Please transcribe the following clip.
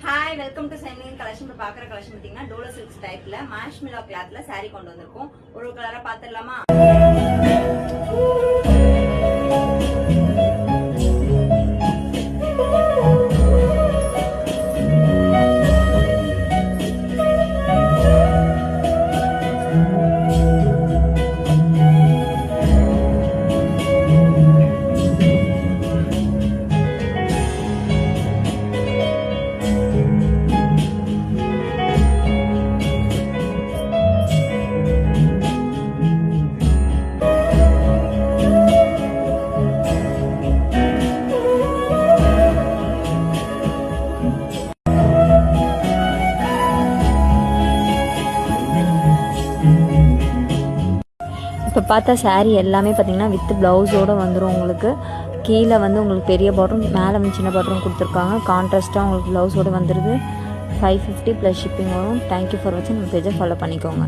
Hi, welcome to Sending Collection. பார்க்குற collection பார்த்தீங்கன்னா Dolo silks டைப்ல மார்ஷ்மெலோ கிளாத்ல saree கொண்டு வந்திருக்கோம். ஒரு கலரா பாத்துடலாமா? இப்போ பார்த்தா சாரீ எல்லாமே பார்த்தீங்கன்னா வித் ப்ளவுஸோடு வந்துடும். உங்களுக்கு கீழே வந்து உங்களுக்கு பெரிய பாட்டும் மேலே வந்து சின்ன பாட்டும் கொடுத்துருக்காங்க. கான்ட்ராஸ்ட்டாக உங்களுக்கு ப்ளவுஸோடு வந்துடுது. 550 + ஷிப்பிங் வரும். தேங்க்யூ ஃபார் வாட்சிங். நம்ம பேஜை ஃபாலோ பண்ணிக்கோங்க.